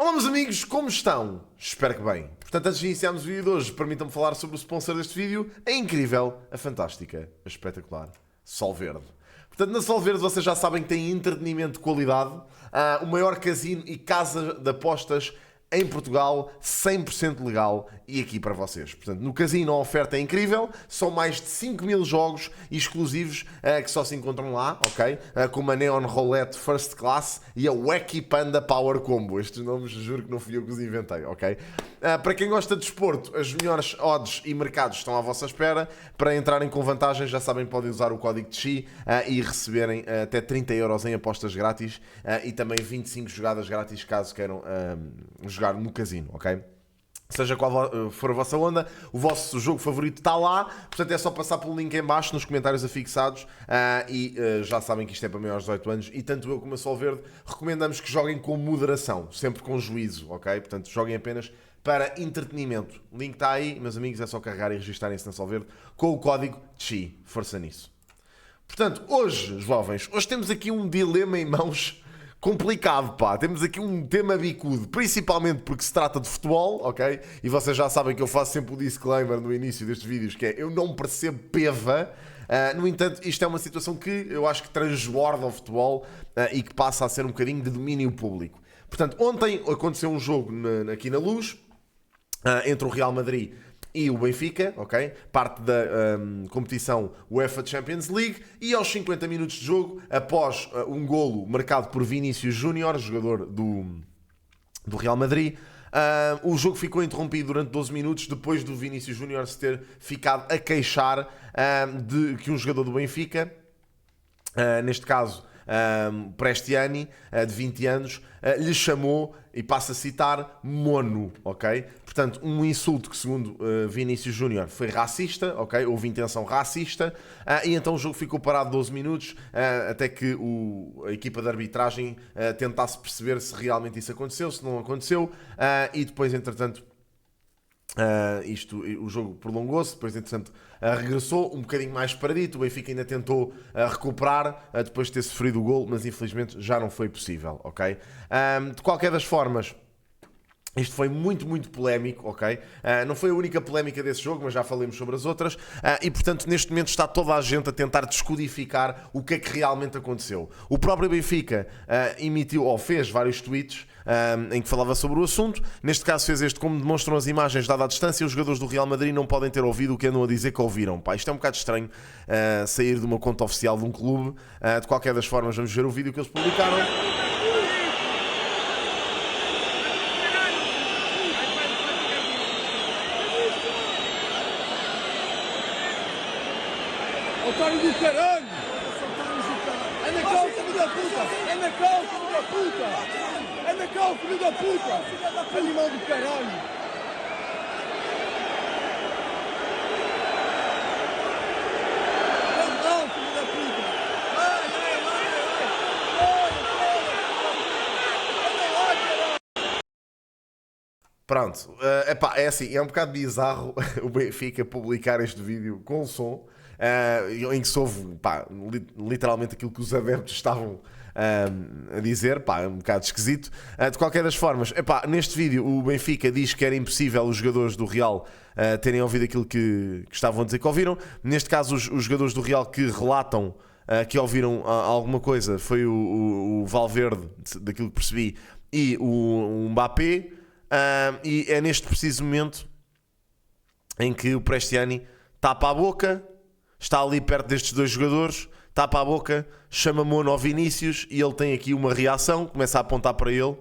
Olá meus amigos, como estão? Espero que bem. Portanto, antes de iniciarmos o vídeo de hoje, permitam-me falar sobre o sponsor deste vídeo, a incrível, a fantástica, a espetacular Solverde. Portanto, na Solverde vocês já sabem que tem entretenimento de qualidade, o maior casino e casa de apostas em Portugal, 100% legal e aqui para vocês. Portanto, no casino a oferta é incrível, são mais de 5.000 jogos exclusivos que só se encontram lá, ok? Como a Neon Roulette First Class e a Wacky Panda Power Combo. Estes nomes juro que não fui eu que os inventei, ok? Para quem gosta de desporto, as melhores odds e mercados estão à vossa espera. Para entrarem com vantagem, já sabem, podem usar o código TCHI e receberem até 30 euros em apostas grátis e também 25 jogadas grátis caso queiram jogar no casino, ok? Seja qual for a vossa onda, o vosso jogo favorito está lá, portanto é só passar pelo link em baixo nos comentários afixados já sabem que isto é para maiores de 18 anos e tanto eu como a Solverde recomendamos que joguem com moderação, sempre com juízo, ok? Portanto, joguem apenas para entretenimento. O link está aí, meus amigos, é só carregar e registarem-se na Solverde com o código TCHI. Força nisso. Portanto, hoje, jovens, temos aqui um dilema em mãos complicado, pá. Temos aqui um tema bicudo, principalmente porque se trata de futebol, ok? E vocês já sabem que eu faço sempre o disclaimer no início destes vídeos, que é eu não percebo peva. No entanto, isto é uma situação que eu acho que transborda o futebol e que passa a ser um bocadinho de domínio público. Portanto, ontem aconteceu um jogo aqui na Luz, entre o Real Madrid e o Benfica, ok? Parte da competição UEFA Champions League, e aos 50 minutos de jogo, após um golo marcado por Vinícius Júnior, jogador do Real Madrid, o jogo ficou interrompido durante 12 minutos depois do Vinícius Júnior se ter ficado a queixar de que um jogador do Benfica, neste caso Prestiani, de 20 anos, lhe chamou, e passo a citar, mono, ok? Portanto, um insulto que, segundo Vinícius Júnior, foi racista, ok? Houve intenção racista, e então o jogo ficou parado 12 minutos, até que a equipa de arbitragem tentasse perceber se realmente isso aconteceu, se não aconteceu, e depois, entretanto, o jogo prolongou-se, depois entretanto regressou um bocadinho mais paradito, o Benfica ainda tentou recuperar depois de ter sofrido o gol, mas infelizmente já não foi possível, ok? De qualquer das formas, isto foi muito, muito polémico, ok? Não foi a única polémica desse jogo, mas já falamos sobre as outras. E, portanto, neste momento está toda a gente a tentar descodificar o que é que realmente aconteceu. O próprio Benfica emitiu, ou fez vários tweets em que falava sobre o assunto. Neste caso fez este, como demonstram as imagens, dada a distância, os jogadores do Real Madrid não podem ter ouvido o que andam a dizer que ouviram. Pá, isto é um bocado estranho, sair de uma conta oficial de um clube. De qualquer das formas, vamos ver o vídeo que eles publicaram. Otário do caralho! Anda cá, filho da puta! Anda cá, filho da puta! Anda cá, filho da puta! Animal do caralho! Anda, filho da puta! Vai, vai, vai! Pronto, é assim, é um bocado bizarro o Benfica publicar este vídeo com som, em que se ouve, literalmente aquilo que os adeptos estavam a dizer, é um bocado esquisito. De qualquer das formas, neste vídeo o Benfica diz que era impossível os jogadores do Real terem ouvido aquilo que estavam a dizer que ouviram. Neste caso, os jogadores do Real que relatam que ouviram alguma coisa foi o Valverde, daquilo que percebi, e o Mbappé. E é neste preciso momento em que o Prestiani tapa a boca, está ali perto destes dois jogadores, tapa a boca, chama mono ao Vinícius e ele tem aqui uma reação, começa a apontar para ele.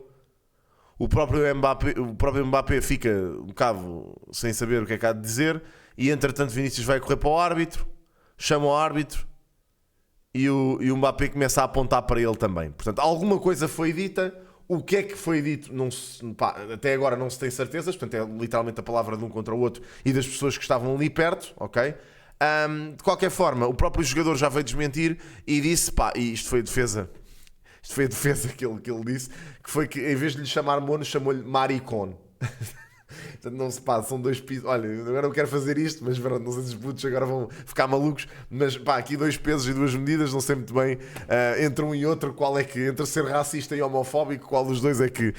O próprio Mbappé fica um bocado sem saber o que é que há de dizer, e entretanto Vinícius vai correr para o árbitro, chama o árbitro e o Mbappé começa a apontar para ele também. Portanto, alguma coisa foi dita. O que é que foi dito, até agora não se tem certezas, portanto é literalmente a palavra de um contra o outro e das pessoas que estavam ali perto, ok? De qualquer forma, o próprio jogador já veio desmentir e disse, e isto foi a defesa que ele disse, que foi que em vez de lhe chamar mono, chamou-lhe maricón. Portanto, não se passa, são 2 pesos. Olha, agora não quero fazer isto, mas não sei se os putos agora vão ficar malucos. Mas pá, aqui 2 pesos e 2 medidas, não sei muito bem entre um e outro qual é que, entre ser racista e homofóbico, qual dos dois é que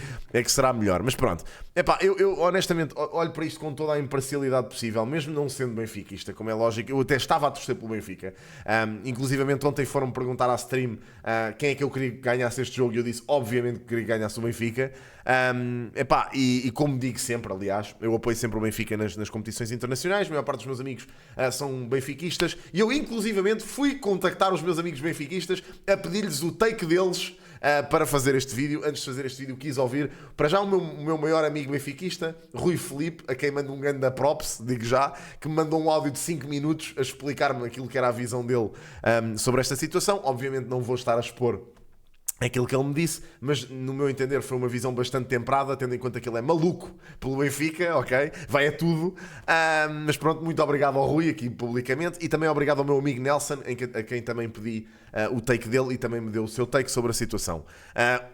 será melhor. Mas pronto, epá, eu honestamente olho para isto com toda a imparcialidade possível, mesmo não sendo benfiquista, como é lógico. Eu até estava a torcer pelo Benfica. Inclusivamente ontem foram-me perguntar à stream quem é que eu queria que ganhasse este jogo e eu disse obviamente que queria que ganhasse o Benfica. Epá, e como digo sempre, aliás, eu apoio sempre o Benfica nas competições internacionais. A maior parte dos meus amigos são benfiquistas e eu inclusivamente fui contactar os meus amigos benfiquistas a pedir-lhes o take deles para fazer este vídeo. Antes de fazer este vídeo quis ouvir para já o meu maior amigo benfiquista, Rui Filipe, a quem mando um grande props, digo já, que me mandou um áudio de 5 minutos a explicar-me aquilo que era a visão dele sobre esta situação. Obviamente não vou estar a expor aquilo que ele me disse, mas no meu entender foi uma visão bastante temperada, tendo em conta que ele é maluco pelo Benfica, ok? Vai a tudo. Mas pronto, muito obrigado ao Rui aqui publicamente e também obrigado ao meu amigo Nelson, a quem também pedi o take dele e também me deu o seu take sobre a situação.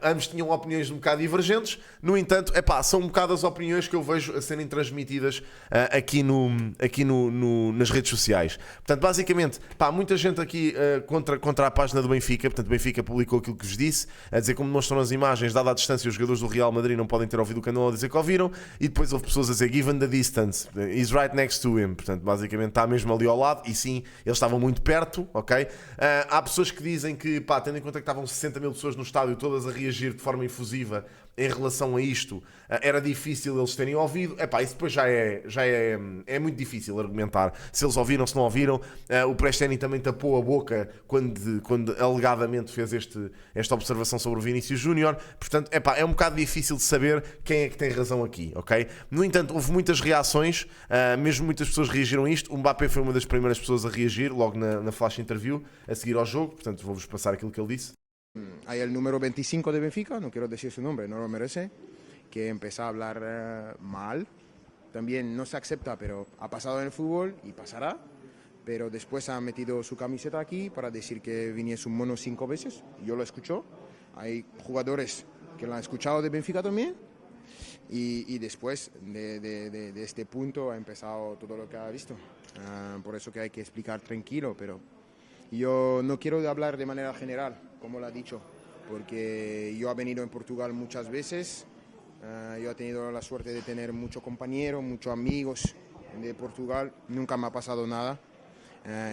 Ambos tinham opiniões um bocado divergentes, no entanto, são um bocado as opiniões que eu vejo a serem transmitidas aqui nas redes sociais. Portanto, basicamente, muita gente aqui contra a página do Benfica. Portanto, o Benfica publicou aquilo que vos disse, a dizer como demonstram as imagens, dada a distância, os jogadores do Real Madrid não podem ter ouvido o canal a dizer que ouviram, e depois houve pessoas a dizer given the distance, he's right next to him. Portanto, basicamente está mesmo ali ao lado, e sim, eles estavam muito perto, ok? Há pessoas que dizem que, tendo em conta que estavam 60 mil pessoas no estádio, todas a reagir de forma efusiva em relação a isto, era difícil eles terem ouvido. Isso depois já é muito difícil argumentar se eles ouviram, se não ouviram. O Presteni também tapou a boca quando alegadamente fez esta observação sobre o Vinícius Júnior. Portanto, é um bocado difícil de saber quem é que tem razão aqui, ok? No entanto, houve muitas reações, mesmo muitas pessoas reagiram a isto. O Mbappé foi uma das primeiras pessoas a reagir logo na flash interview, a seguir ao jogo. Portanto, vou-vos passar aquilo que ele disse. Hay el número 25 de Benfica, no quiero decir su nombre, no lo merece, que empezó a hablar mal. También no se acepta, pero ha pasado en el fútbol y pasará. Pero después ha metido su camiseta aquí para decir que viniese un mono 5 veces. Yo lo escucho. Hay jugadores que lo han escuchado de Benfica también. Y después de este punto ha empezado todo lo que ha visto. Por eso que hay que explicar tranquilo, pero yo no quiero hablar de manera general, como lo ha dicho, porque yo he venido en Portugal muchas veces. Yo he tenido la suerte de tener muchos compañeros, muchos amigos de Portugal. Nunca me ha pasado nada.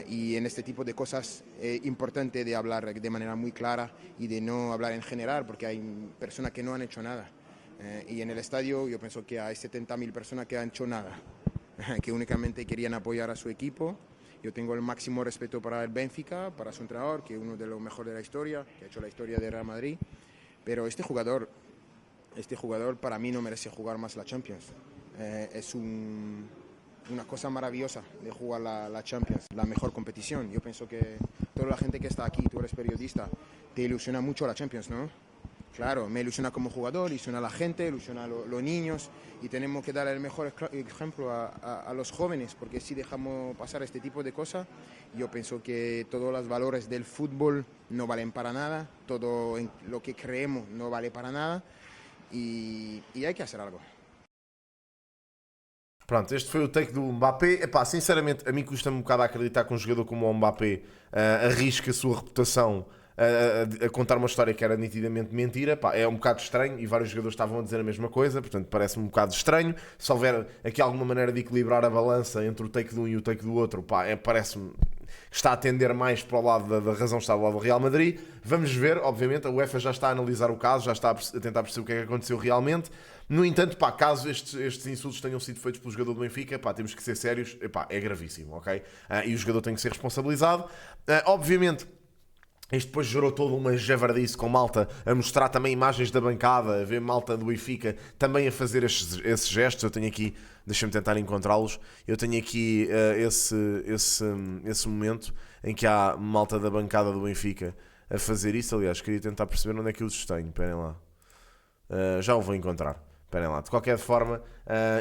Y en este tipo de cosas es importante de hablar de manera muy clara y de no hablar en general, porque hay personas que no han hecho nada. Y en el estadio yo pienso que hay 70.000 personas que han hecho nada, que únicamente querían apoyar a su equipo. Yo tengo el máximo respeto para el Benfica, para su entrenador, que es uno de los mejores de la historia, que ha hecho la historia de Real Madrid. Pero este jugador para mí no merece jugar más la Champions. Es una cosa maravillosa de jugar la Champions, la mejor competición. Yo pienso que toda la gente que está aquí, tú eres periodista, te ilusiona mucho la Champions, ¿no? Claro, me ilusiona como jugador, ilusiona a la gente, ilusiona a los niños, y tenemos que dar el mejor ejemplo a los jóvenes, porque si dejamos pasar este tipo de cosas, yo pienso que todos los valores del fútbol no valen para nada, todo lo que creemos no vale para nada, y hay que hacer algo. Pronto, este foi o take do Mbappé. Sinceramente, a mim custa-me um bocado a acreditar que um jogador como o Mbappé arrisca a sua reputação a contar uma história que era nitidamente mentira. É um bocado estranho e vários jogadores estavam a dizer a mesma coisa, portanto parece-me um bocado estranho. Se houver aqui alguma maneira de equilibrar a balança entre o take de um e o take do outro, parece-me que está a tender mais para o lado da razão, está do lado do Real Madrid. Vamos ver, obviamente, a UEFA já está a analisar o caso, já está a tentar perceber o que é que aconteceu realmente. No entanto, caso estes insultos tenham sido feitos pelo jogador do Benfica, temos que ser sérios, é gravíssimo, ok? E o jogador tem que ser responsabilizado. Obviamente, isto depois gerou toda uma javardice com malta a mostrar também imagens da bancada, a ver malta do Benfica também a fazer esses gestos. Eu tenho aqui, deixa-me tentar encontrá-los, eu tenho aqui esse momento em que há malta da bancada do Benfica a fazer isso. Aliás, queria tentar perceber onde é que eu os tenho, esperem lá. Já o vou encontrar. Esperem lá. De qualquer forma,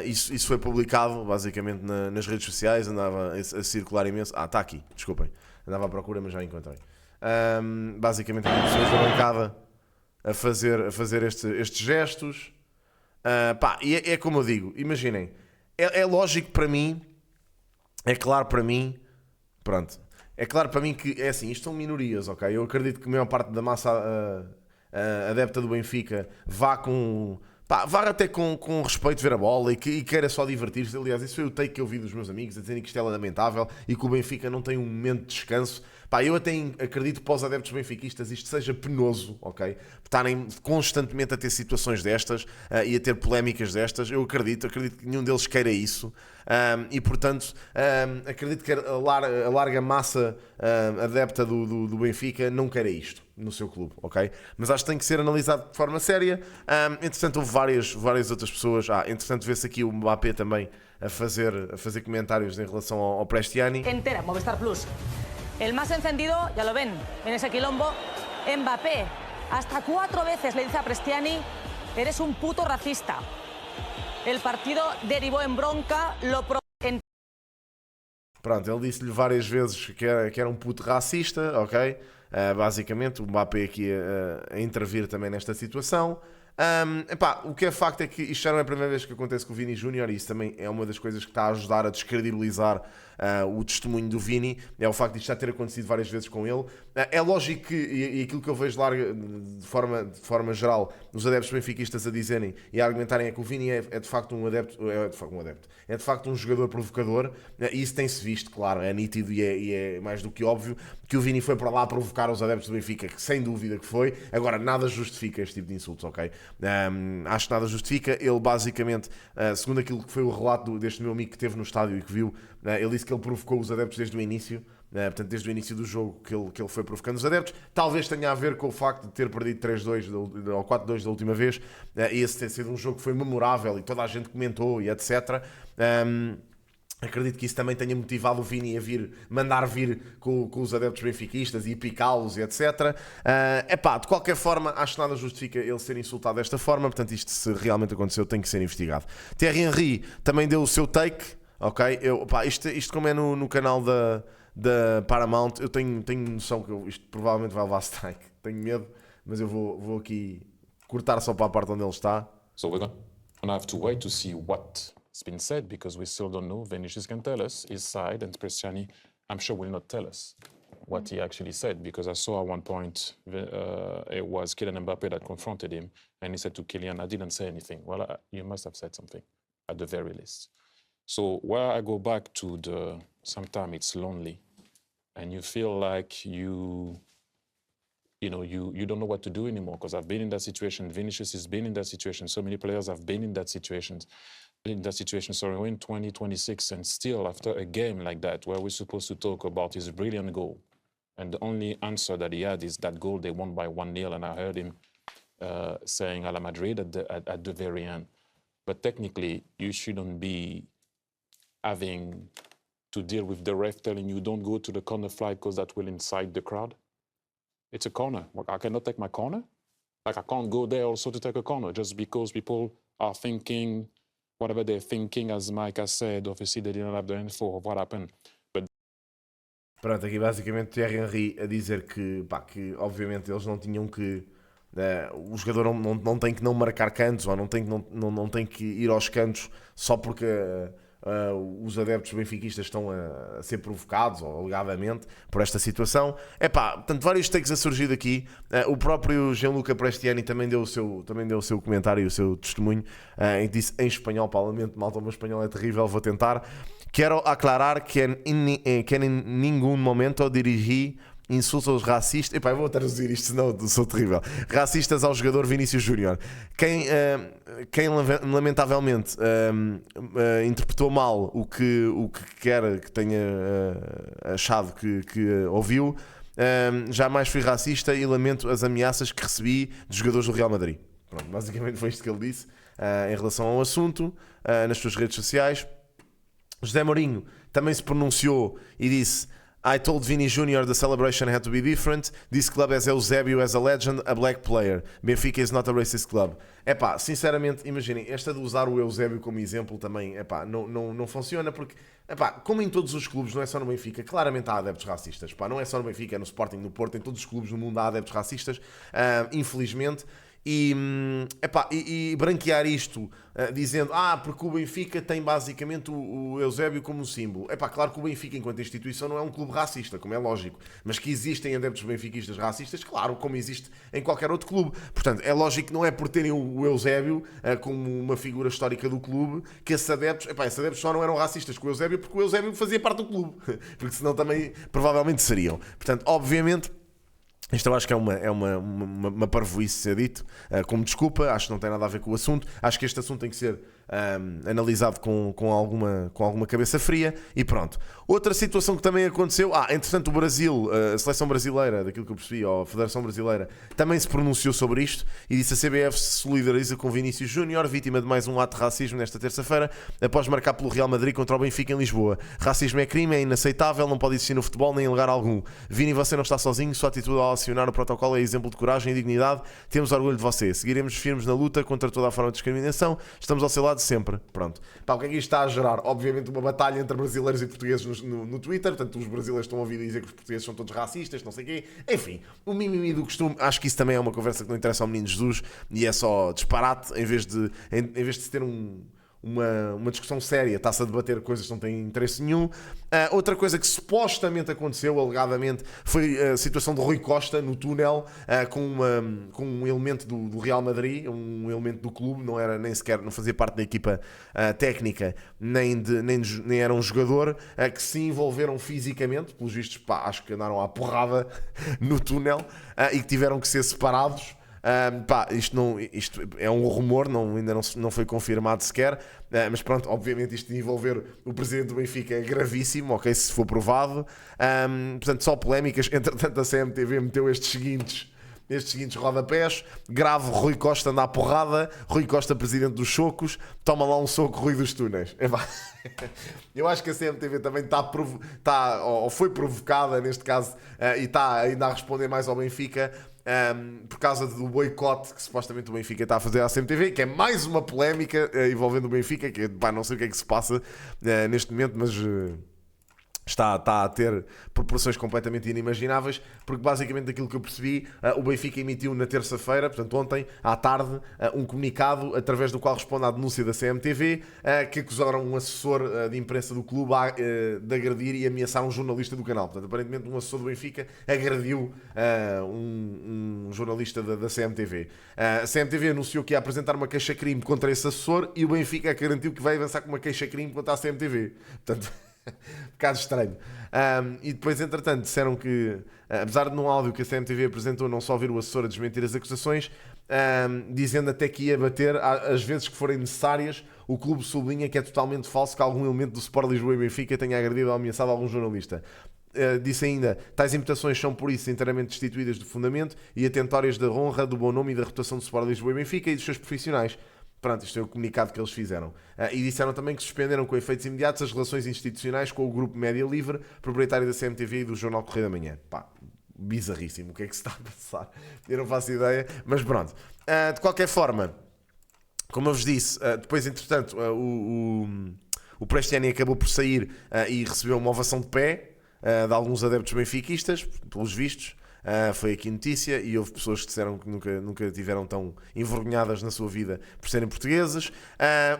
isso foi publicado basicamente nas redes sociais, andava a circular imenso. Está aqui, desculpem. Andava à procura, mas já encontrei. Basicamente, aqui pessoas da bancada a fazer estes gestos. Pá, e é como eu digo, imaginem, é lógico para mim, é claro para mim, pronto, é claro para mim que é assim, isto são minorias, ok? Eu acredito que a maior parte da massa adepta do Benfica vá com. Pá, vá até com respeito ver a bola e queira só divertir-se. Aliás, isso foi o take que eu vi dos meus amigos a dizerem que isto é lamentável e que o Benfica não tem um momento de descanso. Pá, eu até acredito que para os adeptos benfiquistas isto seja penoso, ok? Estarem constantemente a ter situações destas e a ter polémicas destas. Eu acredito que nenhum deles queira isso. E portanto, acredito que a larga massa adepta do Benfica não queira isto no seu clube, ok? Mas acho que tem que ser analisado de forma séria. Entretanto, houve várias outras pessoas. Entretanto, vê-se aqui o Mbappé também a fazer comentários em relação ao Prestiani. Entera, Movistar Plus. El más encendido, ya lo ven, en ese quilombo, Mbappé. Hasta 4 veces le dice a Prestiani, eres un puto racista. El partido derivó en bronca, Pronto, ele disse-lhe várias vezes que era um puto racista, ok? Basicamente, o Mbappé aqui a intervir também nesta situação. O que é facto é que isto já não é a primeira vez que acontece com o Vini Júnior e isso também é uma das coisas que está a ajudar a descredibilizar o testemunho do Vini, é o facto de isto já ter acontecido várias vezes com ele. É lógico que, e aquilo que eu vejo larga, de forma geral, os adeptos benfiquistas a dizerem e a argumentarem é que o Vini é de facto um adepto, é de facto um jogador provocador, e isso tem-se visto, claro, é nítido e é mais do que óbvio que o Vini foi para lá provocar os adeptos do Benfica, que sem dúvida que foi. Agora, nada justifica este tipo de insultos, ok? Acho que nada justifica. Ele basicamente, segundo aquilo que foi o relato deste meu amigo que esteve no estádio e que viu, ele disse que ele provocou os adeptos desde o início. Portanto, desde o início do jogo que ele foi provocando os adeptos. Talvez tenha a ver com o facto de ter perdido 3-2 ou 4-2 da última vez, e esse ter sido um jogo que foi memorável e toda a gente comentou e etc. Acredito que isso também tenha motivado o Vini a mandar vir com os adeptos benfiquistas e picá-los e etc. De qualquer forma, acho que nada justifica ele ser insultado desta forma. Portanto, isto, se realmente aconteceu, tem que ser investigado. Thierry Henry também deu o seu take, ok? Isto como é no canal da Paramount, eu tenho noção que isto provavelmente vai levar strike. Tenho medo, mas eu vou aqui cortar só para a parte onde ele está. So we're gonna have to wait to see what's been said because we still don't know. Vinicius can tell us his side, and Prestiani, I'm sure, will not tell us what he actually said, because I saw at one point it was Kylian Mbappé that confronted him, and he said to Kylian, I didn't say anything. Well, you must have said something, at the very least. So where I go back to sometimes it's lonely, and you feel like you don't know what to do anymore, because I've been in that situation. Vinicius has been in that situation. So many players have been in that situation. We're in 2026, and still after a game like that, where we're supposed to talk about his brilliant goal, and the only answer that he had is that goal they won by 1-0, and I heard him saying a la Madrid at the very end. But technically, you shouldn't be having to deal with the ref telling you don't go to the corner flag because that will incite the crowd. It's a corner. I cannot take my corner. I can't go there also to take a corner just because people are thinking whatever they're thinking. As Mike has said, obviously they didn't have the info of what happened. Pronto, aqui basicamente Thierry Henry a dizer que obviamente eles não tinham que... o jogador não tem que não marcar cantos, ou não tem que ir aos cantos só porque... os adeptos benfiquistas estão a ser provocados, ou alegadamente, por esta situação. Portanto, vários takes a surgir daqui. O próprio Gianluca Prestiani também deu o seu comentário e o seu testemunho, e disse em espanhol, lamento, malta, o meu espanhol é terrível, vou tentar. Quero aclarar que em nenhum momento dirigi insultos racistas. Eu vou traduzir isto, senão sou terrível. Racistas ao jogador Vinícius Júnior. Quem lamentavelmente interpretou mal o que quer que tenha achado que ouviu, jamais fui racista e lamento as ameaças que recebi dos jogadores do Real Madrid. Pronto, basicamente foi isto que ele disse em relação ao assunto nas suas redes sociais. José Mourinho também se pronunciou e disse: I told Vini Jr. the celebration had to be different. This club has Eusébio as a legend, a black player. Benfica is not a racist club. Sinceramente, imaginem, esta de usar o Eusébio como exemplo também, não funciona, porque, como em todos os clubes, não é só no Benfica, claramente há adeptos racistas. Não é só no Benfica, é no Sporting, no Porto, em todos os clubes do mundo há adeptos racistas, infelizmente. e branquear isto dizendo porque o Benfica tem basicamente o Eusébio como um símbolo. Claro que o Benfica enquanto instituição não é um clube racista, como é lógico, mas que existem adeptos benfiquistas racistas, claro, como existe em qualquer outro clube. Portanto, é lógico que não é por terem o Eusébio como uma figura histórica do clube que esses adeptos só não eram racistas com o Eusébio porque o Eusébio fazia parte do clube, porque senão também provavelmente seriam. Portanto, obviamente, isto eu acho que é uma parvoíce ser dito, como desculpa, acho que não tem nada a ver com o assunto, acho que este assunto tem que ser analisado com alguma cabeça fria e pronto. Outra situação que também aconteceu, entretanto o Brasil, a seleção brasileira, daquilo que eu percebi, ou a Federação Brasileira, também se pronunciou sobre isto e disse a CBF se solidariza com Vinícius Júnior, vítima de mais um ato de racismo nesta terça-feira, após marcar pelo Real Madrid contra o Benfica em Lisboa. Racismo é crime, é inaceitável, não pode existir no futebol nem em lugar algum. Vini, você não está sozinho, sua atitude ao acionar o protocolo é exemplo de coragem e dignidade, temos orgulho de você. Seguiremos firmes na luta contra toda a forma de discriminação, estamos ao seu lado sempre. Pronto. O que é que isto está a gerar? Obviamente uma batalha entre brasileiros e portugueses no Twitter, portanto os brasileiros estão a ouvir dizer que os portugueses são todos racistas, não sei o quê. Enfim, o mimimi do costume, acho que isso também é uma conversa que não interessa ao menino Jesus e é só disparate, em vez de se ter uma discussão séria, está-se a debater coisas que não têm interesse nenhum. Outra coisa que supostamente aconteceu, alegadamente, foi a situação de Rui Costa no túnel com um elemento do Real Madrid, um elemento do clube, não fazia parte da equipa técnica, nem era um jogador, que se envolveram fisicamente, pelos vistos, acho que andaram à porrada no túnel e que tiveram que ser separados. Isto é um rumor, ainda não foi confirmado sequer, mas pronto, obviamente isto de envolver o presidente do Benfica é gravíssimo, ok, se for provado. Portanto, só polémicas. Entretanto, a CMTV meteu estes seguintes rodapés: grave, Rui Costa anda à porrada, Rui Costa presidente dos Chocos, toma lá um soco, Rui dos Túneis. Eu acho que a CMTV também foi provocada neste caso e está ainda a responder mais ao Benfica por causa do boicote que supostamente o Benfica está a fazer à CMTV, que é mais uma polémica envolvendo o Benfica, que não sei o que é que se passa neste momento, mas está a ter proporções completamente inimagináveis, porque basicamente daquilo que eu percebi, o Benfica emitiu na terça-feira, portanto ontem, à tarde, um comunicado através do qual responde à denúncia da CMTV, que acusaram um assessor de imprensa do clube de agredir e ameaçar um jornalista do canal. Portanto, aparentemente um assessor do Benfica agrediu um jornalista da CMTV. A CMTV anunciou que ia apresentar uma queixa-crime contra esse assessor e o Benfica garantiu que vai avançar com uma queixa-crime contra a CMTV. Portanto, bocado estranho. E depois, entretanto, disseram que, apesar de num áudio que a CMTV apresentou, não só ouvir o assessor a desmentir as acusações, dizendo até que ia bater às vezes que forem necessárias, o clube sublinha que é totalmente falso que algum elemento do Sport Lisboa e Benfica tenha agredido ou ameaçado algum jornalista. Disse ainda: tais imputações são por isso inteiramente destituídas de fundamento e atentórias da honra, do bom nome e da reputação do Sport Lisboa e Benfica e dos seus profissionais. Pronto, isto é o comunicado que eles fizeram. E disseram também que suspenderam com efeitos imediatos as relações institucionais com o Grupo Média Livre, proprietário da CMTV e do Jornal Correio da Manhã. Bizarríssimo. O que é que se está a passar? Eu não faço ideia, mas pronto. De qualquer forma, como eu vos disse, depois, entretanto, o Prestiani acabou por sair e recebeu uma ovação de pé de alguns adeptos benfiquistas, pelos vistos. Foi aqui notícia e houve pessoas que disseram que nunca tiveram tão envergonhadas na sua vida por serem portugueses.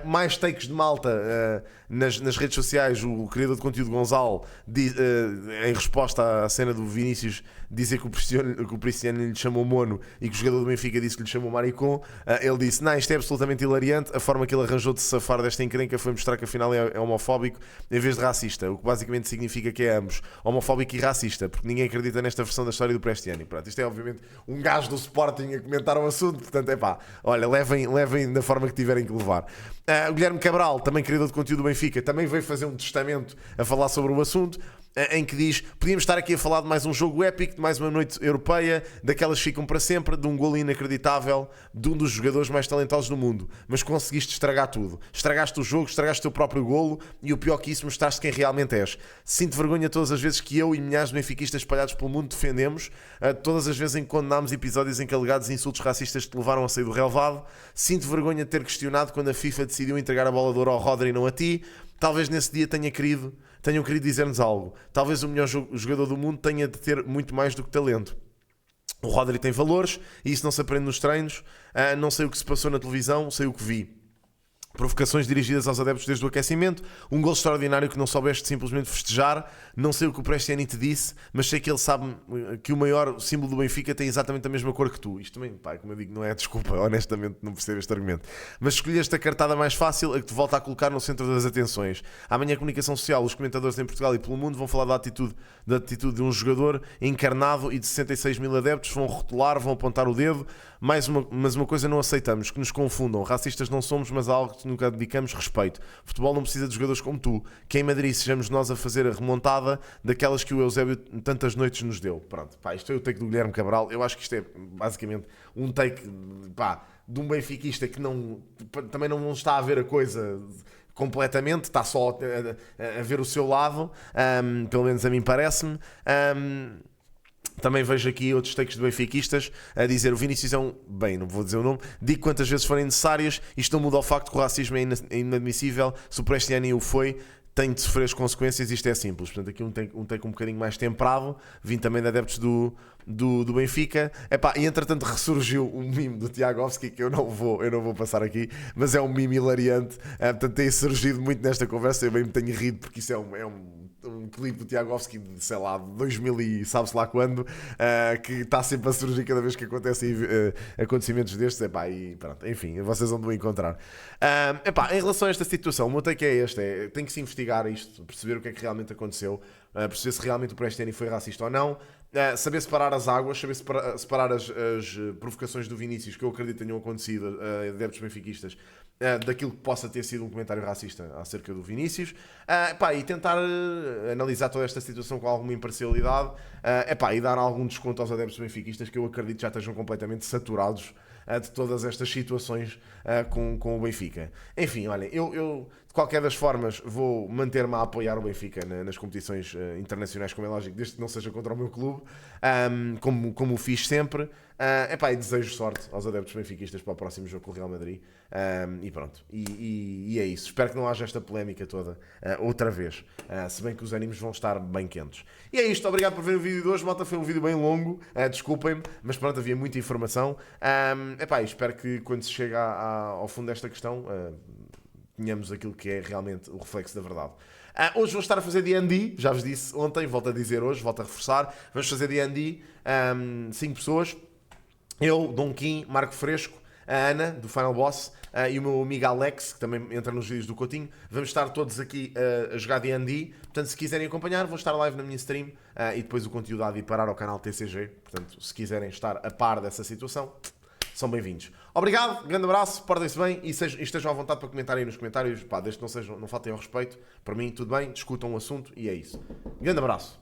Mais takes de malta nas redes sociais. O criador de conteúdo Gonzalo, em resposta à cena do Vinícius dizer que o Cristiano lhe chamou mono e que o jogador do Benfica disse que lhe chamou maricon, ele disse: não, isto é absolutamente hilariante, a forma que ele arranjou de se safar desta encrenca foi mostrar que afinal é homofóbico em vez de racista, o que basicamente significa que é ambos, homofóbico e racista, porque ninguém acredita nesta versão da história do Prestiani. Pronto, isto é obviamente um gajo do Sporting a comentar o assunto, portanto olha, levem da forma que tiverem que levar. O Guilherme Cabral, também criador de conteúdo do Benfica, também veio fazer um testamento a falar sobre o assunto, em que diz: podíamos estar aqui a falar de mais um jogo épico, de mais uma noite europeia, daquelas que ficam para sempre, de um golo inacreditável, de um dos jogadores mais talentosos do mundo, mas conseguiste estragar tudo. Estragaste o jogo, estragaste o teu próprio golo e o pior que isso, mostraste quem realmente és. Sinto vergonha todas as vezes que eu e milhares de benfiquistas espalhados pelo mundo defendemos, todas as vezes em que condenámos episódios em que alegados insultos racistas te levaram a sair do relevado. Sinto vergonha de ter questionado quando a FIFA decidiu entregar a bola de ouro ao Rodri e não a ti. Talvez nesse dia tenham querido dizer-nos algo. Talvez o melhor jogador do mundo tenha de ter muito mais do que talento. O Rodri tem valores e isso não se aprende nos treinos. Não sei o que se passou na televisão, sei o que vi. Provocações dirigidas aos adeptos desde o aquecimento, um gol extraordinário que não soubeste simplesmente festejar. Não sei o que o Prestiani te disse, mas sei que ele sabe que o maior símbolo do Benfica tem exatamente a mesma cor que tu. Isto também, pá, como eu digo, não é desculpa, honestamente não percebo este argumento. Mas escolheste a cartada mais fácil, a que te volta a colocar no centro das atenções. Amanhã a comunicação social, os comentadores em Portugal e pelo mundo vão falar da atitude de um jogador encarnado e de 66 mil adeptos, vão rotular, vão apontar o dedo. Mas uma coisa não aceitamos, que nos confundam. Racistas não somos, mas há algo que nunca dedicamos respeito. Futebol não precisa de jogadores como tu. Que em Madrid sejamos nós a fazer a remontada daquelas que o Eusébio tantas noites nos deu. Pronto, pá, isto é o take do Guilherme Cabral. Eu acho que isto é basicamente um take, pá, de um benfiquista que também não está a ver a coisa completamente, está só a ver o seu lado, pelo menos a mim parece-me. Também vejo aqui outros takes de benfiquistas a dizer: o Vinícius é bem, não vou dizer o nome, digo quantas vezes forem necessárias, isto não muda ao facto que o racismo é inadmissível, se o Prestiani o foi, tem de sofrer as consequências, isto é simples. Portanto, aqui um take um bocadinho mais temperado, vindo também de adeptos do Benfica. Epá, e entretanto ressurgiu um meme do Tiagovski que eu não vou passar aqui, mas é um meme hilariante. Portanto, tem surgido muito nesta conversa, eu bem me tenho rido porque isso é um clipe do Tiagovski de, sei lá, de 2000 e sabe-se lá quando, que está sempre a surgir cada vez que acontecem acontecimentos destes. Epá, e pronto, enfim, vocês vão encontrar. Epá, em relação a esta situação, o meu take é este: tem que se investigar isto, perceber o que é que realmente aconteceu, perceber se realmente o Prestiani foi racista ou não, saber separar as águas, saber separar as provocações do Vinícius, que eu acredito tenham acontecido a adeptos benfiquistas, daquilo que possa ter sido um comentário racista acerca do Vinícius, e tentar analisar toda esta situação com alguma imparcialidade, e dar algum desconto aos adeptos benfiquistas, que eu acredito já estejam completamente saturados de todas estas situações com o Benfica. Enfim, olhem, eu de qualquer das formas vou manter-me a apoiar o Benfica nas competições internacionais, como é lógico, desde que não seja contra o meu clube, como o fiz sempre. E desejo sorte aos adeptos benfiquistas para o próximo jogo com o Real Madrid. E pronto, e é isso. Espero que não haja esta polémica toda outra vez, se bem que os ânimos vão estar bem quentes. E é isto, obrigado por ver o vídeo de hoje, malta. Foi um vídeo bem longo, desculpem-me, mas pronto, havia muita informação. Espero que quando se chega ao fundo desta questão, tenhamos aquilo que é realmente o reflexo da verdade. Hoje vou estar a fazer D&D, já vos disse ontem, volto a dizer hoje, volto a reforçar. Vamos fazer D&D, 5 pessoas. Eu, Dom Kim, Marco Fresco, a Ana, do Final Boss, e o meu amigo Alex, que também entra nos vídeos do Coutinho. Vamos estar todos aqui a jogar D&D. Portanto, se quiserem acompanhar, vou estar live na minha stream, e depois o conteúdo há de ir parar ao canal TCG. Portanto, se quiserem estar a par dessa situação, são bem-vindos. Obrigado, grande abraço, portem-se bem e estejam à vontade para comentarem nos comentários. Desde que não faltem ao respeito, para mim tudo bem, discutam o assunto e é isso. Grande abraço.